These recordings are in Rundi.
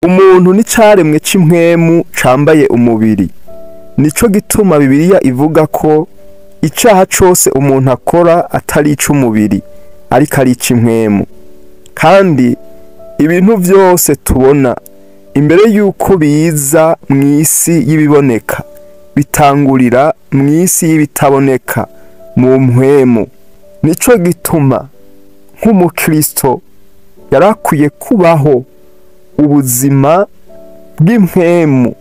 Umuntu ni caremwe c'impwemu cambaye umubiri. Nico gituma Bibiliya ivuga ko icaha cose umuntu akora atari ic'umubiri, ariko ari ic'impwemu. Kandi ibintu vyose tubona imbere yuko biza mw'isi y'ibiboneka, bitangurira mw'isi y'ibitaboneka, mu mpwemu. Nico gituma nk'umukristo yarakwiye kubaho ubuzima bw'impwemu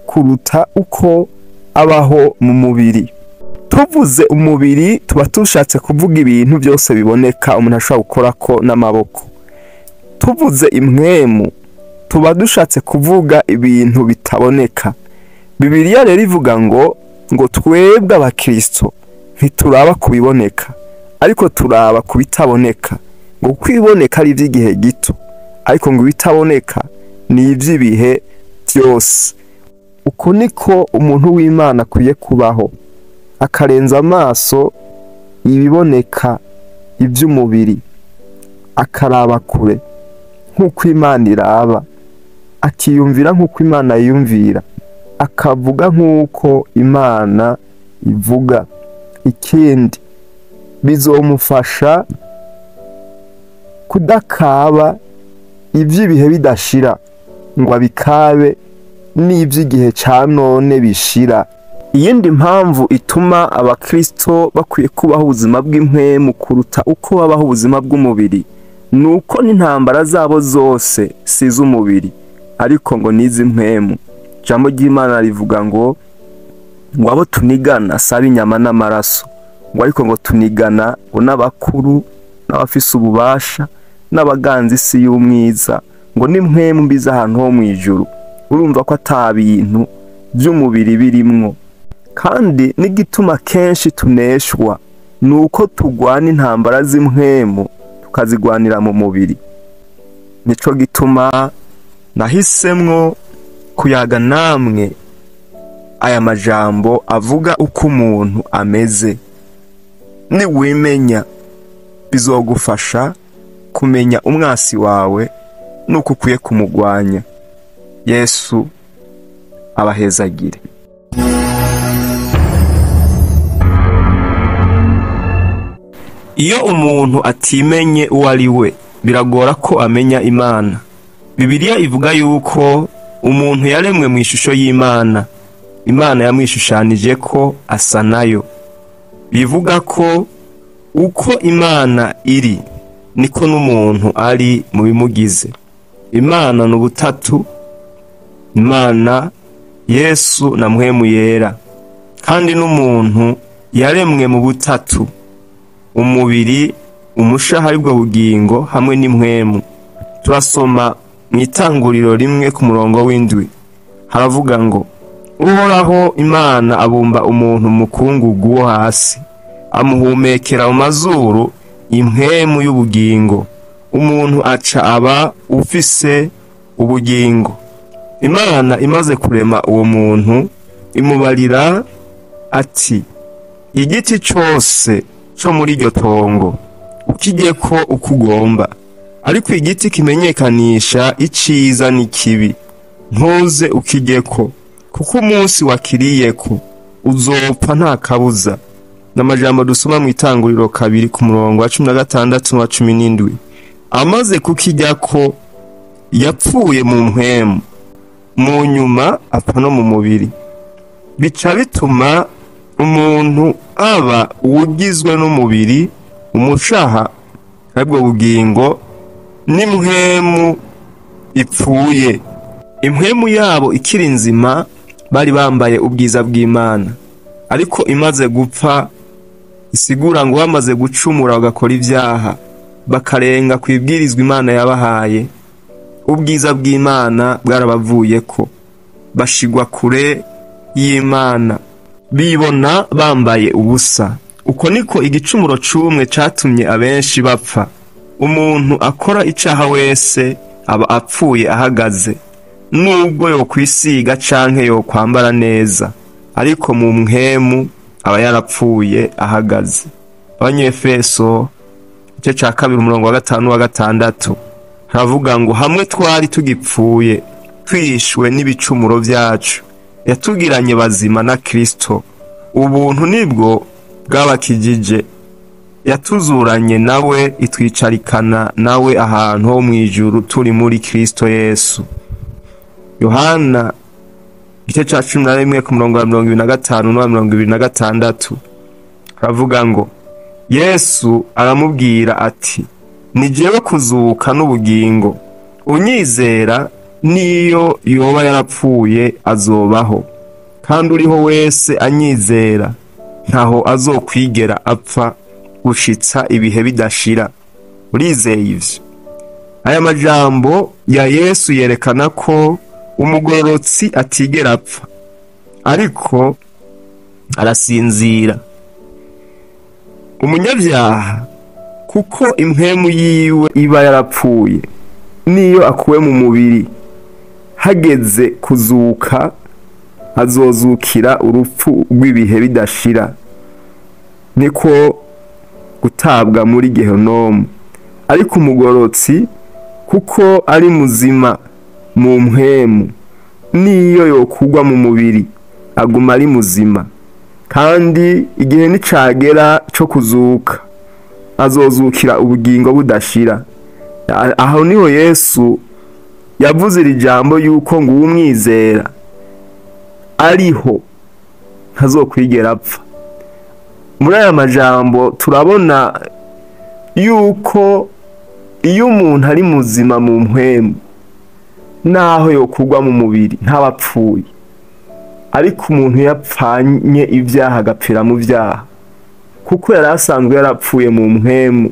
kuruta uko abaho mu mubiri. Tuvuze umubiri tuba tushatse kuvuga ibintu byose biboneka umuntu ashobora gukorako n'amaboko. Tuvuze impwemu tuba dushatse kuvuga ibintu bitaboneka. Bibiliya rero ivuga ngo twebwe abakristo ntituraba kubiboneka, ariko turaba kubitaboneka. Ngo kwiboneka ari ivy'igihe gito, ariko ngo bitaboneka ni ivy'ibihe byose. Uko niko umuntu w'Imana akwiye kubaho, akarenza amaso ibiboneka ivy'umubiri, akaraba kure nk'uko Imana iraba, akiyumvira nk'uko Imana yiyumvira, akavuga nk'uko Imana ivuga. Ikindi bizomufasha kudakaba ivy'ibihe bidashira ngo abikabe n'ivy'igihe ca none bishira. Iyindi mpamvu ituma abakristo bakwiye kubaho ubuzima bw'impwemu kuruta uko babaho ubuzima bw'umubiri, nuko n'intambara zabo zose si iz'umubiri, ariko ngo nizi mpwemu. Ijambo ry'Imana rivuga ngo abo tunigana saba inyama n'amaraso, ngo ariko ngo tunigana ngo n'abakuru n'abafise ububasha n'abaganza isi y'umwiza, ngo n'impwemu mbi z'ahantu ho mw'ijuru. Urumva ko ata bintu by'umubiri birimwo. Kandi n'igituma kenshi tuneshwa nuko tugwana intambara z'impwemu tukazigwanira mu mubiri. Nico gituma nahisemwo kuyaga namwe aya majambo avuga uko umuntu ameze. Niwimenya bizogufasha kumenya umwasi wawe nuko ukwiye kumugwanya. Yesu abahezagire. Iyo umuntu atimenye uwo ari we, biragora ko amenya Imana. Bibiliya ivuga yuko umuntu yaremwe mu ishusho y'Imana. Imana yamwishushanije ko asa nayo. Bivuga ko uko Imana iri niko n'umuntu ari mu bimugize. Imana n'ubutatu, Imana, Yesu na mpwemu yera. Kandi n'umuntu yaremwe mu butatu: umubiri, umushaha aribwo bugingo, hamwe n'impwemu. Turasoma mu Itanguriro 1 ku murongo w'7, haravuga ngo Uhoraho Imana abumba umuntu mu mukungugu wo hasi, amuhumekera mu mazuru impwemu y'ubugingo, umuntu aca aba ufise ubugingo. Imana imaze kurema uwo muntu imubarira ati, igiti cose co muri iryo tongo ukijyeko uko ugomba, ariko igiti kimenyekanisha iciza n'ikibi ntuze ukijyeko, kuko umunsi wakiriyeko uzopfa nta kabuza. N'amajambo dusoma mu Itanguriro 2 ku murongo wa 16 na 17. Amaze kukijyako yapfuye mu mpwemu, mu nyuma apfa no mu mubiri. Bica bituma umuntu aba uwugizwe n'umubiri, umushaha aribwo bugingo, n'impwemu ipfuye. Impwemu yabo ikiri nzima bari bambaye ubwiza bw'Imana, ariko imaze gupfa isigura ngo bamaze gucumura bagakora ivyaha, bakarenga kwibwirizwa Imana yabahaye, ubwiza bw'Imana bwarabavuyeko, bashigwa kure y'Imana, bibona bambaye ubusa. Uko niko igicumuro c'umwe catumye abenshi bapfa. Umuntu akora icaha wese aba apfuye ahagaze, nubwo yo kwisiga canke yo kwambara neza, ariko mu mpwemu aba yarapfuye ahagaze. Abanyefeso igice ca 2 umurongo wa 5 wa 6 haravuga ngo hamwe twari tugipfuye twishwe n'ibicumuro byacu yatugiranye bazima na Kristo, ubuntu nibwo bwabakijije, yatuzuranye nawe itwicarikana nawe ahantu ho mwijuru turi muri Kristo Yesu. Yohana igice ca 11 ku murongo wa 25 no 26 haravuga ngo Yesu aramubwira ati, ni jewe kuzuka n'ubugingo, unyizera niyo yoba yarapfuye azobaho, kandi uriho wese anyizera ntaho azokwigera apfa gushitsa ibihe bidashira. Urizeye ivyo? Aya majambo ya Yesu yerekana ko umugororotsi atigera apfa, ariko arasinzira. Umunyabyaha kuko impwemu yiwe iba yarapfuye, niyo akuwe mu mubiri, hageze kuzuka azozukira urupfu rw'ibihe bidashira, niko gutabwa muri Gehinomu. Ariko umugororotsi kuko ari muzima mu mpwemu, niyo yokugwa mu mubiri aguma ari muzima, kandi igihe nicagera cyo kuzuka azozukira ubugingo budashira. Aho niho Yesu yavuze iri jambo yuko ngo umwizera ariho ntazokwigera apfa. Muri aya majambo turabona yuko iyo umuntu ari muzima mu mpwemu, naho yokugwa mu mubiri ntabapfuye, ariko umuntu yapfanye ibyaha agapfira mu byaha, kuko yari asanzwe yarapfuye mu mpwemu,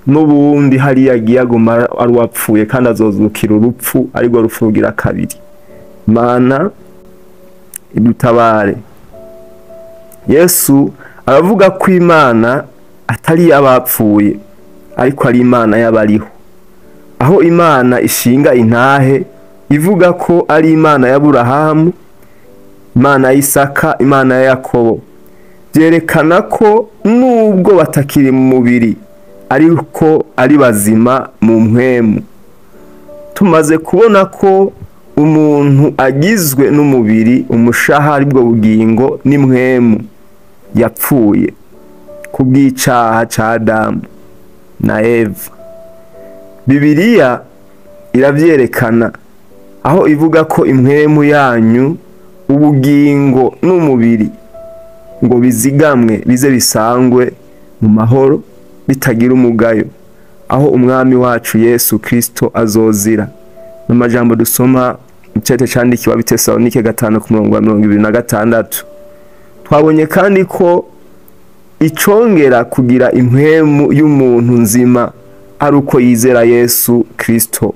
n'ubundi hari yagiye aguma ari wapfuye kandi azozukira urupfu, ariko rupfu rugira kabiri. Mana idutabare. Yesu aravuga ko Imana atari y'abapfuye, ariko ari Imana y'abariho. Aho Imana ishinga intahe ivuga ko ari Imana ya Aburahamu, Imana ya Isaka, Imana ya Yakobo, byerekana ko nubwo batakiri mu mubiri ariko ari bazima mu mpwemu. Tumaze kubona ko umuntu agizwe n'umubiri, umushaha aribwo bugingo n'impwemu, yapfuye kubw'icaha ca Adamu na Eva. Bibiliya iravyerekana aho ivuga ko impwemu yanyu, ubugingo n'umubiri ngo bizigamwe bize bisangwe mu mahoro bitagira umugayo, aho umwami wacu Yesu Kristo azozira. N'amajambo dusoma mu cete candikiwe Abitesalonike 5 ku murongo wa 26. Twabonye kandi ko icongera kugira impwemu y'umuntu nzima ari uko yizera Yesu Kristo.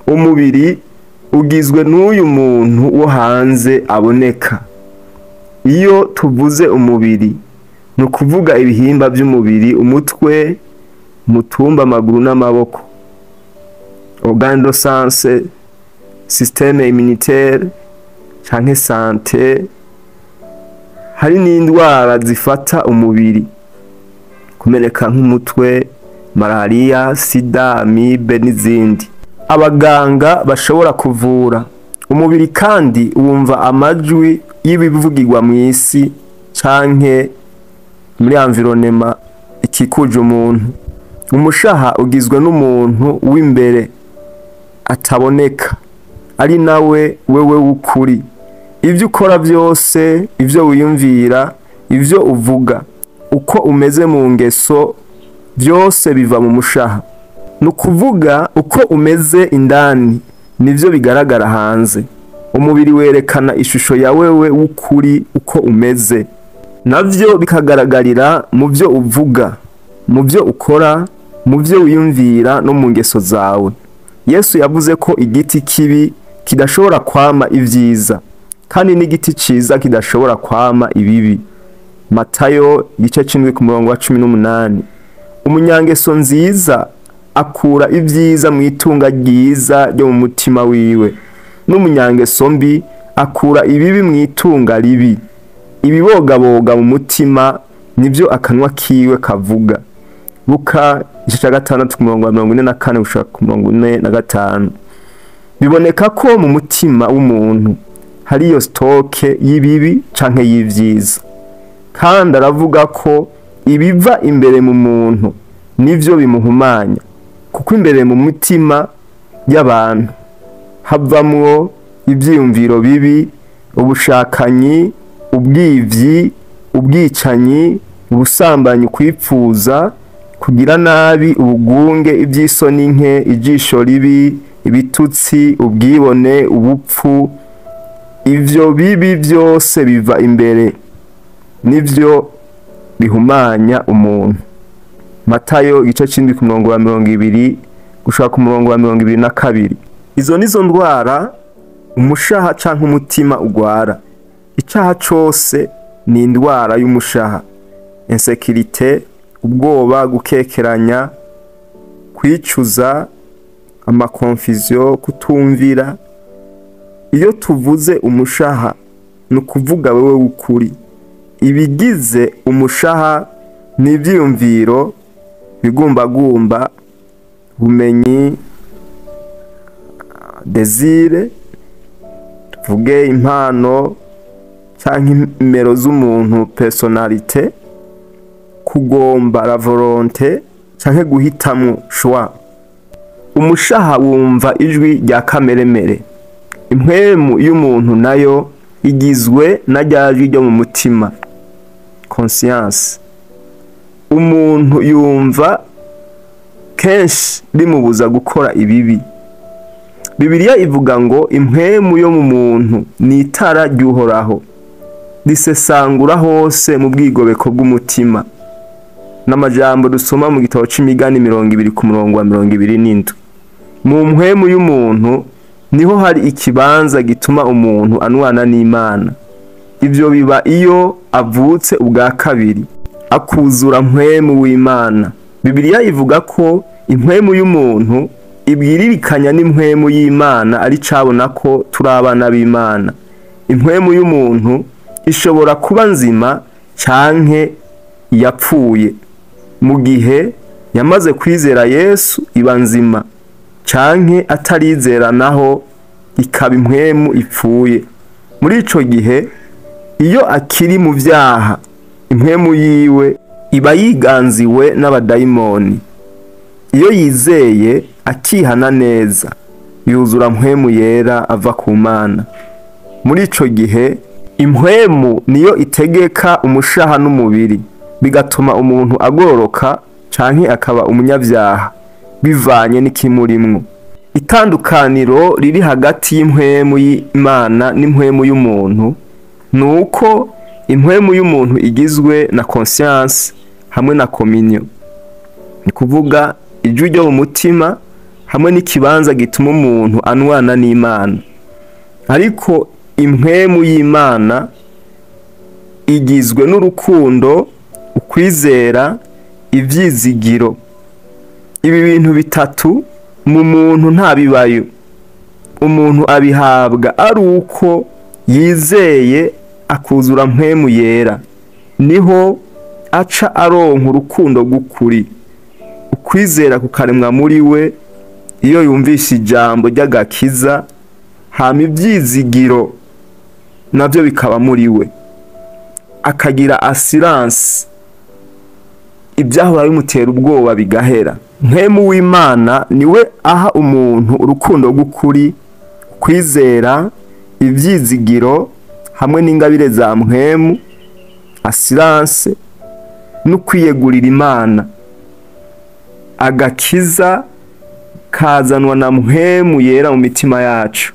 Umubiri ugizwe n'uyu muntu wo hanze aboneka. Iyo tuvuze umubiri, ni ukuvuga ibihimba by'umubiri: umutwe, umutumba, amaguru n'amaboko, organe de sens, système immunitaire canke santé. Hari n'indwara zifata umubiri, kumeneka nk'umutwe, malaria, sida, amibe n'izindi. Abaganga bashobora kuvura umubiri, kandi wumva amajwi y'ibivugirwa mu isi canke muri environnement ikikuje umuntu. Umushaha ugizwe n'umuntu w'imbere ataboneka, ari nawe wewe w'ukuri. Ivyo ukora byose, ivyo wiyumvira, ivyo uvuga, uko umeze mu ngeso, byose biva mu mushaha. Nukuvuga uko umeze indani nivyo bigaragara hanze. Umubiri werekana ishusho ya wewe w'ukuri uko umeze, navyo bikagaragarira mu byo uvuga, mu byo ukora, mu byo wiyumvira no mu ngeso zawe. Yesu yavuze ko igiti kibi kidashobora kwama ivyiza, kandi n'igiti ciza kidashobora kwama ibibi. Matayo igice 7 ku murongo wa 18. Umunyangeso nziza akura ivyiza mu itunga ryiza ryo mu mutima wiwe, n'umunyangeso mbi akura ibibi mu itunga ribi. Ibibogaboga mu mutima nivyo akanwa kiwe kavuga. Luka igice cya 6 ku murongo wa 44 gushika ku 45. Biboneka ko mu mutima w'umuntu hari iyo stoke y'ibibi canke y'ivyiza, kandi aravuga ko ibiva imbere mu muntu nivyo bimuhumanya, kuko imbere mu mutima y'abantu havamwo ivyiyumviro bibi, ubushakanyi, ubwivyi, ubwicanyi, ubusambanyi, kwipfuza, kugira nabi, ubugunge, ivy'isoni nke, ijisho ribi, ibitutsi, ubwibone, ubupfu. Ivyo bibi byose biva imbere, nivyo bihumanya umuntu. Matayo igice 7 ku murongo wa 20 gushaka ku murongo wa 22. Izo nizo ndwara umushaha canke umutima ugwara. Icaha cose ni indwara y'umushaha: insécurité, ubwoba, gukekeranya, kwicuza, amakonfusion, kutumvira. Iyo tuvuze umushaha no kuvuga wewe ukuri. Ibigize umushaha ni ivyiyumviro bigumbagumba, bumenyi, desire, tuvuge impano canke imero z'umuntu, personnalité, kugomba, la volonté, canke guhitamwo, choix. Umushaha wumva ijwi rya kameremere. Impwemu y'umuntu nayo igizwe na ryajwi ryo mu mutima, conscience. Umuntu yumva kenshi rimubuza gukora ibibi. Bibiliya ivuga ngo impwemu yo mu muntu ni itara ry'Uhoraho, risesangura hose mu bwigobeko bw'umutima. N'amajambo dusoma mu gitabo c'Imigani 20 ku murongo wa 27. Mu mpwemu y'umuntu niho hari ikibanza gituma umuntu anwana n'Imana. Ivyo biba iyo avutse ubwa kabiri, akuzura mpwemu w'Imana. Bibiliya ivuga ko impwemu y'umuntu ibwiririkanya n'impwemu y'Imana, ari cabona ko turi abana b'Imana. Impwemu y'umuntu ishobora kuba nzima canke yapfuye. Mu gihe yamaze kwizera Yesu iba nzima, canke atarizera naho ikaba impwemu ipfuye. Muri ico gihe iyo akiri mu vyaha, impwemu yiwe iba yiganziwe n'abadayimoni. Iyo yizeye akihana neza, yuzura mpwemu yera ava ku Mana. Muri ico gihe impwemu niyo itegeka umushaha n'umubiri, bigatuma umuntu agororoka canke akaba umunyavyaha bivanye n'ikimurimwo. Itandukaniro riri hagati y'impwemu y'Imana n'impwemu y'umuntu nuko impwemu y'umuntu igizwe na conscience hamwe na communion, ni kuvuga ijwi ryo mu mutima hamwe n'ikibanza gituma umuntu anwana n'Imana. Ariko impwemu y'Imana igizwe n'urukundo, ukwizera, ivyizigiro. Ibi bintu bitatu mu muntu nta bibayo. Umuntu abihabwa ari uko yizeye akuzura mpwemu yera, niho aca aronka urukundo gukuri, ukwizera kukaremwa muri we iyo yumvisha ijambo ry'agakiza, hama ivyizigiro navyo bikaba muri we, akagira assurance, ibyahora bimutera ubwoba bigahera. Mpwemu w'Imana niwe aha umuntu urukundo gukuri, kwizera, ivyizigiro hamwe n'ingabire za mpwemu, assurance, no kwiyegurira Imana. Agakiza kazanwa na mpwemu yera mu mitima yacu.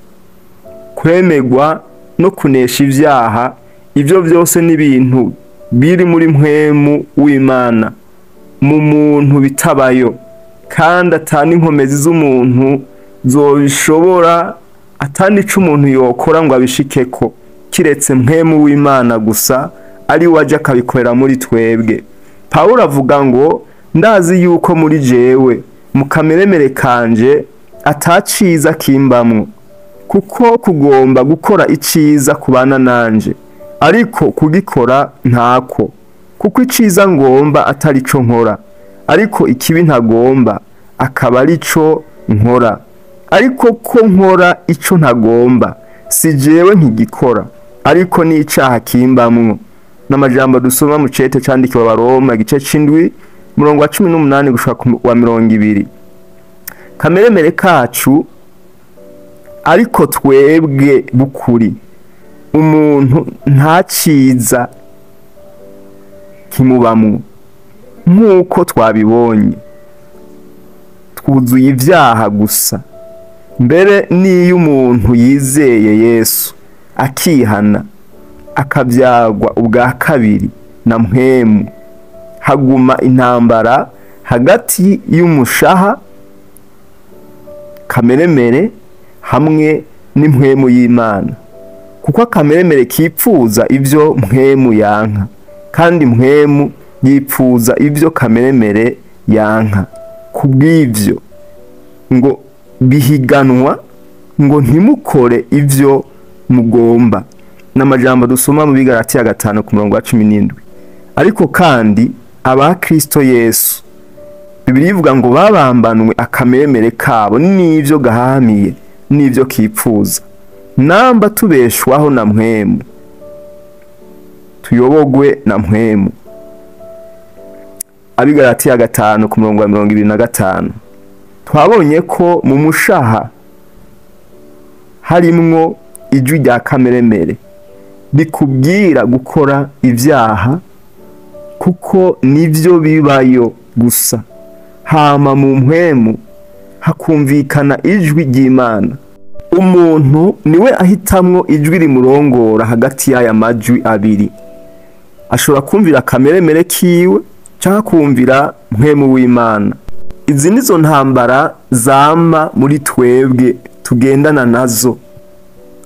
Kwemegwa no kunesha ivyaha, ivyo byose n'ibintu biri muri mpwemu w'Imana. Mu muntu bitabayo, kandi atani inkomezi z'umuntu zobishobora, atani ico umuntu yokora ngo abishikeko, kiretse mpwemu w'Imana gusa ari waje akabikorera muri twebwe. Pawulo avuga ngo ndazi yuko muri jewe mu kameremere kanje ataciza kimbamwo, kuko kugomba gukora iciza kubana nanje, ariko kugikora ntako. Kuko iciza ngomba atari co nkora, ariko ikibi ntagomba akaba ari cyo nkora. Ariko ko nkora icyo ntagomba, si jewe nkigikora, ariko ni icaha kimbamwo. N'amajambo dusoma mu cete candikiwe Abaroma igice c'indwi umurongo wa 18 gushika wa 20. Kameremere kacu ariko twebwe bukuri, umuntu nta ciza kimubamwo. Nk'uko twabibonye, twuzuye ivyaha gusa. Mbere niyo umuntu yizeye Yesu akihana akabyagwa ubwa kabiri na mpwemu, haguma intambara hagati y'umushaha kameremere hamwe n'impwemu y'Imana, kuko akameremere kipfuza ivyo mpwemu yanka, kandi mpwemu yipfuza ivyo kameremere yanka. Kubw'ivyo ngo bihiganwa ngo ntimukore ivyo mugomba. N'amajambo dusoma mu Bigalatiya 5:17. Ariko kandi aba Kristo Yesu, Bibiliya ivuga ngo babambanwe akameremere kabo n'ivyo gahamiye n'ivyo kipfuza. Namba tubeshwaho na mpwemu, tuyobogwe na mpwemu. Abigalatiya 5:25. Twabonye ko mu mushaha harimwo ijwi rya kameremere bikubwira gukora ivyaha, kuko nivyo bibayo gusa. Hama mu mpwemu hakumvikana ijwi ry'Imana. Umuntu niwe ahitamwo ijwi rimurongora hagati y'aya majwi abiri. Ashobora kumvira kameremere kiwe cyangwa kumvira mpwemu w'Imana. Izi nizo ntambara zama muri twebwe tugendana nazo.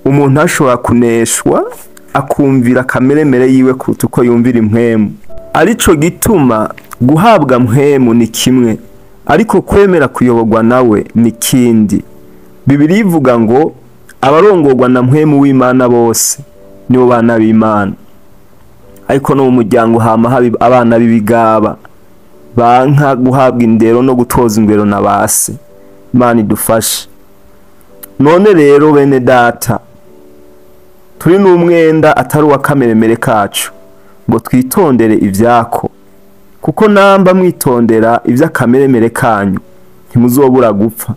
Umuntu ashobora kuneshwa akumvira kameremere yiwe kuruta uko yumvira impwemu. Arico gituma guhabwa mpwemu ni kimwe, ariko kwemera kuyobogwa nawe ni kindi. Bibiliya ivuga ngo abarongorwa na mpwemu w'Imana bose nibo bana b'Imana. Ariko no mu muryango hama habi abana b'ibigaba banka guhabwa indero no gutoza indero na base. Imana idufashe. None rero bene data, turi n'umwenda atari wa kameremere kacu ngo twitondere ivyako, kuko namba mwitondera ivy'akameremere kanyu ntimuzobura gupfa.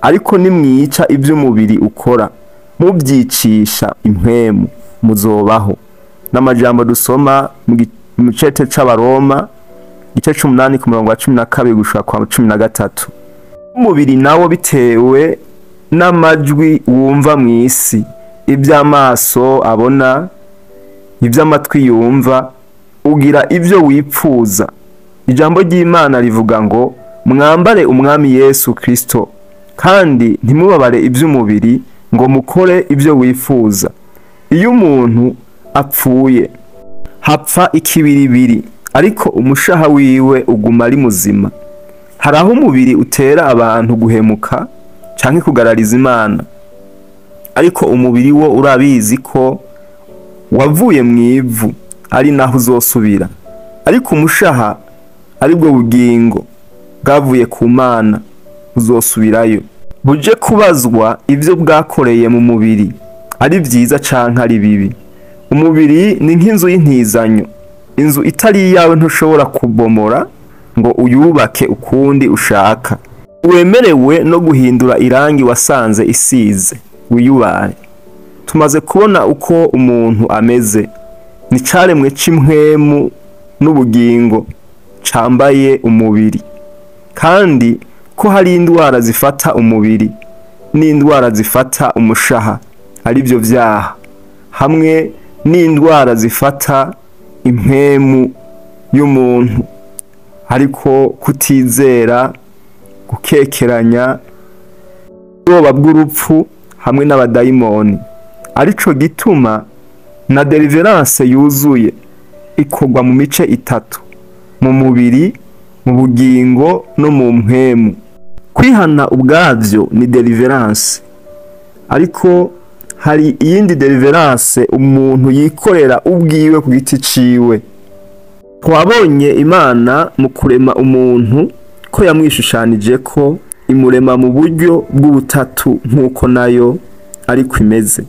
Ariko nimwica ivy'umubiri ukora mubyicisha impwemu muzobaho. N'amajambo dusoma mu cete c'Abaroma igice c'8 ku murongo wa 12 gushika kwa 13. Umubiri nawo bitewe n'amajwi wumva mw'isi, iby'amaso abona, iby'amatwi yumva, ugira ivyo wipfuza. Ijambo ry'Imana rivuga ngo mwambare umwami Yesu Kristo, kandi ntimubabare iby'umubiri ngo mukore ivyo wifuza. Iyo umuntu apfuye hapfa ikibiribiri, ariko umushaha wiwe uguma ari muzima. Haraho umubiri utera abantu guhemuka canke kugarariza Imana, ariko umubiri wo urabizi ko wavuye mu ivu ari naho uzosubira. Ariko umushaha aribwo bugingo bwavuye ku Mana uzosubirayo, buje kubazwa ivyo bwakoreye mu mubiri, ari vyiza canke ari bibi. Umubiri ni nk'inzu y'intizanyo. Inzu itari yawe ntushobora kubomora ngo uyubake ukundi ushaka. Wemerewe no guhindura irangi wasanze isize wiyubare. Tumaze kubona uko umuntu ameze. Ni caremwe c'impwemu n'ubugingo cambaye umubiri, kandi ko hari indwara zifata umubiri n'indwara zifata umushaha, ari byo vyaha, hamwe n'indwara zifata impwemu y'umuntu, ariko kutizera, gukekeranya, ubwoba bw'urupfu hamwe n'abadayimoni. Arico gituma na deliverance yuzuye ikorwa mu mice itatu: mu mubiri, mu bugingo no mu mpwemu. Kwihana ubwavyo ni deliverance, ariko hari iyindi deliverance umuntu yikorera ubwiwe ku giti ciwe. twabonye Imana mu kurema umuntu ko yamwishushanije ko imurema mu buryo bw'ubutatu nk'uko nayo ariko imeze.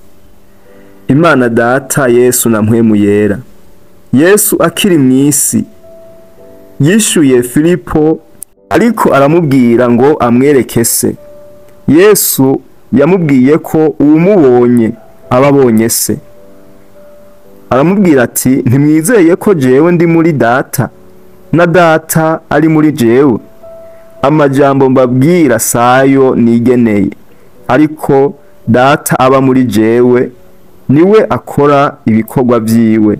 Imana Data, Yesu na Mpwemu Yera. Yesu akiri mw'isi yishuye Filipo ariko aramubwira ngo amwereke se. Yesu yamubwiye ko uwumubonye aba abonye se. Aramubwira ati ntimwizeye ko jewe ndi muri Data na Data ari muri jewe? Amajambo mbabwira sayo nigeneye, ariko Data aba muri jewe niwe akora ibikorwa vyiwe.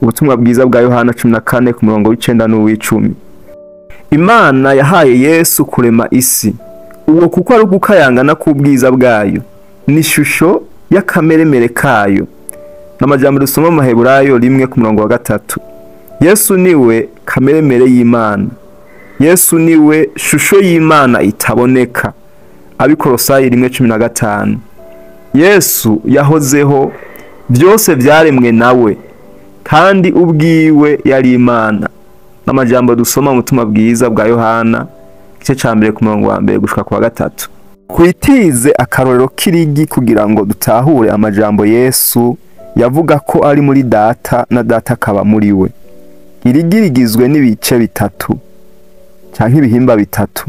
Ubutumwa bwiza bwa Yohana 14 ku murongo w'9 n'uw'10. Imana yahaye Yesu kurema isi, uwo kuko ari gukayangana k'ubwiza bwayo ni ishusho y'akameremere kayo. N'amajambo dusoma mu Maheburayo 1 ku murongo wa 3. Yesu niwe kameremere y'Imana. Yesu niwe shusho y'Imana itaboneka. Abikolosayi 1:15. Yesu yahozeho, byose byaremwe nawe, kandi ubwiwe yari Imana. N'amajambo dusoma mu butumwa bwiza bwa Yohana igice ca 1 ku murongo wa 1 gushika ku wa 3. Kwitize akarorero kirigi kugira ngo dutahure amajambo Yesu yavuga ko ari muri Data na Data akaba muri we. Irigi rigizwe n'ibice bitatu canke ibihimba bitatu.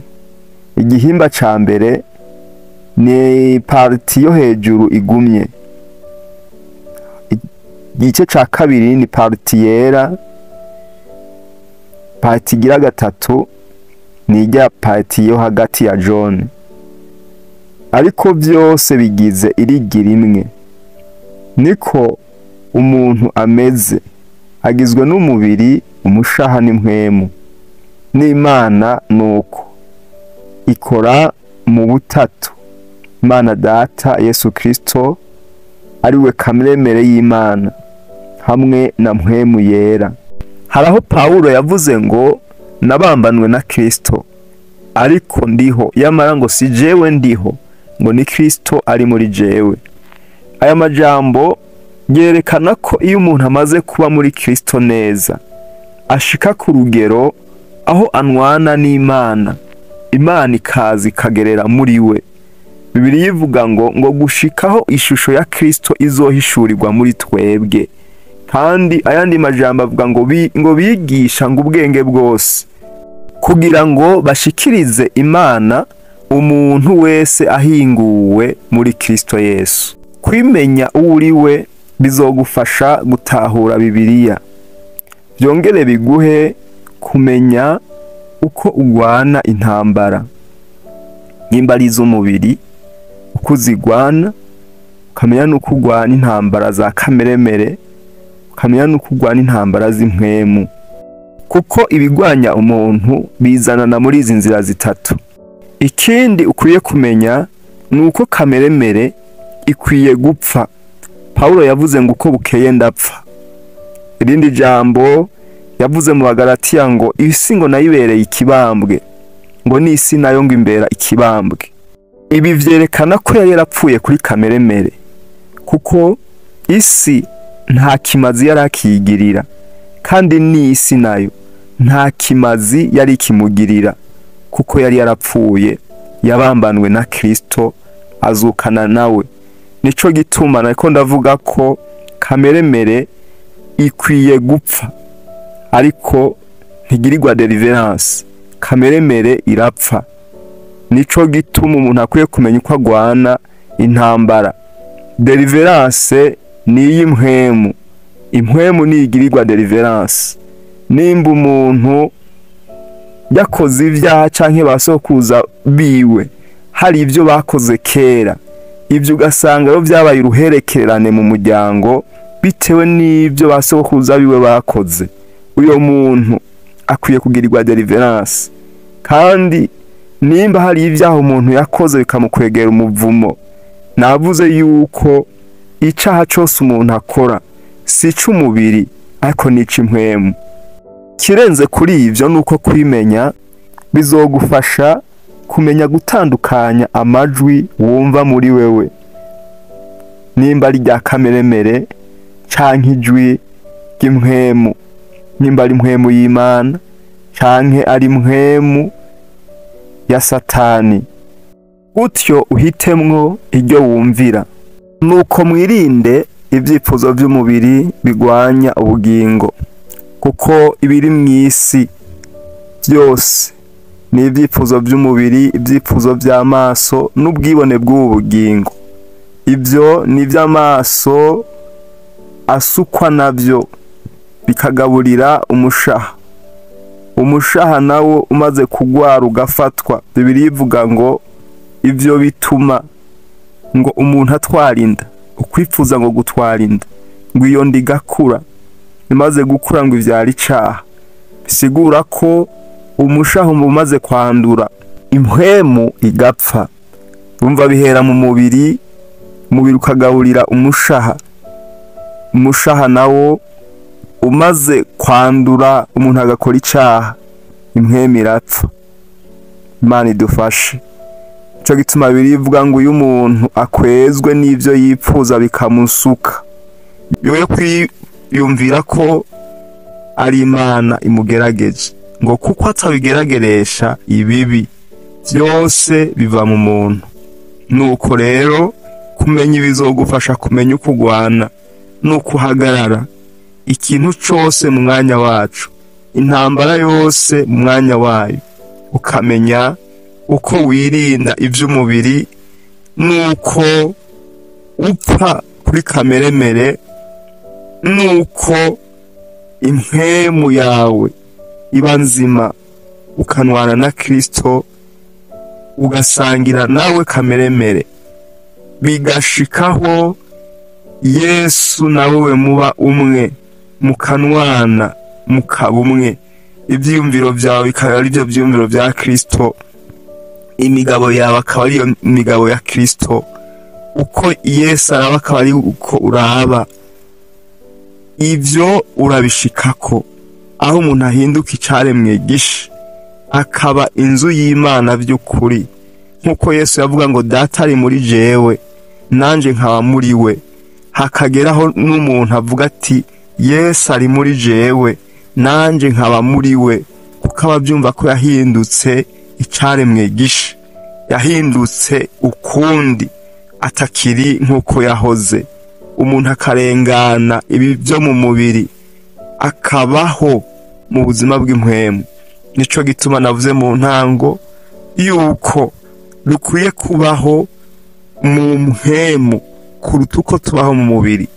Igihimba ca mbere ni parti yo hejuru igumye. Igice ca kabiri ni parti yera. Parti gira gatatu ni ijya parti yo hagati ya John. Ariko byose bigize irigi rimwe. Niko umuntu ameze, agizwe n'umubiri, umushaha n'impwemu. N'Imana nuko ikora mu butatu. Imana Data, Yesu Kristo ariwe kameremere y'Imana hamwe na Mpwemu Yera. Haraho Paulo yavuze ngo nabambanwe na Kristo, ariko ndiho, yamara ngo si jewe ndiho, ngo ni Kristo ari muri jewe. Aya majambo yerekana ko iyo umuntu amaze kuba muri Kristo neza, ashika ku rugero aho anwana n'Imana, Imana ikazi kagerera muri we. Bibiliya ivuga ngo gushikaho ishusho ya Kristo izohishurirwa muri twebwe. Kandi ayandi majambo avuga ngo bigisha ngo ubwenge bwose kugira ngo bashikirize Imana umuntu wese ahinguwe muri Kristo Yesu. Kwimenya uri we bizogufasha gutahura Bibiliya, byongere biguhe kumenya uko ugwana intambara, nimba ari iz'umubiri uko uzigwana, ukamenya n'uko ugwana intambara za kameremere, ukamenya n'uko ugwana intambara z'impwemu. Kuko ibigwanya umuntu bizanana muri izi nzira zitatu. Ikindi ukwiye kumenya nuko kameremere ikwiye gupfa. Paulo yavuze ngo uko bukeye ndapfa. Irindi jambo yavuze mu Bagalatiya ngo isi ngo nayibereye ikibambwe, ngo n'isi nayo ngo imbera ikibambwe. Ibi vyerekana ko yari yarapfuye kuri kameremere, kuko isi nta kimazi yari akiyigirira, kandi n'isi nayo nta kimazi yari kimugirira, kuko yari yarapfuye, yabambanwe na Kristo, azukana nawe. Nico gituma nariko ndavuga ko kameremere ikwiye gupfa, ariko ntigirirwa deliverance. Kameremere irapfa. Nico gituma umuntu akwiye kumenya uko agwana intambara. Deliverance ni y'Impwemu. Impwemu nigirirwa deliverance. Nimba umuntu yakoze ibyaha canke basokuza biwe, hari ibyo bakoze kera, ibyo ugasanga yo byabaye uruherekerane mu muryango bitewe n'ibyo basokuza biwe bakoze, uyo muntu akwiye kugirirwa deliverance. Kandi nimba hari ibyaha umuntu yakoze bikamukwegera umuvumo, navuze yuko icaha cyose umuntu akora si c'umubiri ariko ni c'impwemu. Kirenze kuri ivyo nuko kwimenya bizogufasha kumenya gutandukanya amajwi wumva muri wewe, nimba ari rya kameremere canke ijwi ry'impwemu. nimba ari mpwemu y'Imana canke ari mpwemu ya Satani. Gutyo uhitemwo iryo wumvira. Nuko mwirinde ivyifuzo vy'umubiri bigwanya ubugingo, kuko ibiri mw'isi byose ni ivyifuzo vy'umubiri, ivyifuzo vy'amaso n'ubwibone bw'ubu bugingo. Ivyo ni vy'amaso asukwa navyo bikagaburira umushaha. Umushaha nawo umaze kugwara ugafatwa, Bibiliya ivuga ngo ivyo bituma ngo umuntu atwara inda, ukwifuza ngo gutwara inda, ngo iyo nda igakura, imaze gukura ngo ivyara icaha. Bisigura ko umushaha umaze kwandura, impwemu igapfa. Urumva bihera mu mubiri, umubiri ukagaburira umushaha. Umushaha nawo umaze kwandura, umuntu agakora icaha, impwemu irapfa. Imana idufashe. Ico gituma Bibiliya ivuga ngo uyu muntu akwezwe n'ivyo yipfuza bikamusuka, yoye kwiyumvira ko ari Imana imugerageje, ngo kuko atabigerageresha ibibi byose biva mu muntu. Nuko rero kumenya ibizogufasha kumenya uko ugwana nuko uhagarara, ikintu cose mu mwanya wacu, intambara yose mu mwanya wayo, ukamenya uko wirinda ivy'umubiri, nuko upfa kuri kameremere, nuko impwemu yawe iba nzima, ukanwana na Kristo, ugasangira nawe kameremere, bigashikaho Yesu nawe muba umwe, mukanwana, mukaba umwe. Ivyiyumviro vyawe bikaba ari byo vyiyumviro vya Kristo, imigabo yawe akaba ariyo migabo ya Kristo, uko Yesu araba akaba ari uko uraba. Ivyo urabishikako aho umuntu ahinduka icaremwe gisha, akaba inzu y'Imana vy'ukuri, nkuko Yesu yavuga ngo data ari muri jewe nanje nkaba muri we. Hakageraho n'umuntu avuga ati Yesu ari muri jewe nanje nkaba muri we, kuko abavyumva ko yahindutse icaremwe gisha, yahindutse ukundi, atakiri nkuko yahoze. Umuntu akarengana ibi byo mu mubiri, akabaho mu buzima bw'impwemu. Nico gituma navuze mu ntango yuko dukwiye kubaho mu mpwemu kuruta uko tubaho mu mubiri,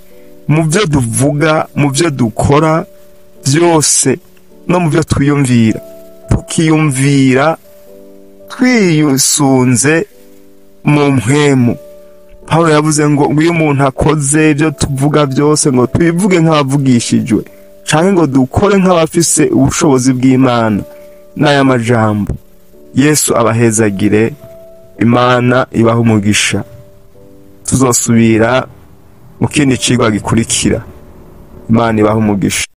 mu byo duvuga, mu byo dukora byose, no mu byo twiyumvira. Tukiyumvira twiyusunze mu mpwemu. Paulo yavuze ngo uyu umuntu akoze ibyo tuvuga byose ngo tubivuge nk'abavugishijwe, canke ngo dukore nk'abafise ubushobozi bw'Imana. N'aya majambo Yesu abahezagire, Imana ibaha umugisha. Tuzosubira mu kindi cigwa gikurikira. Imana ibaha umugisha.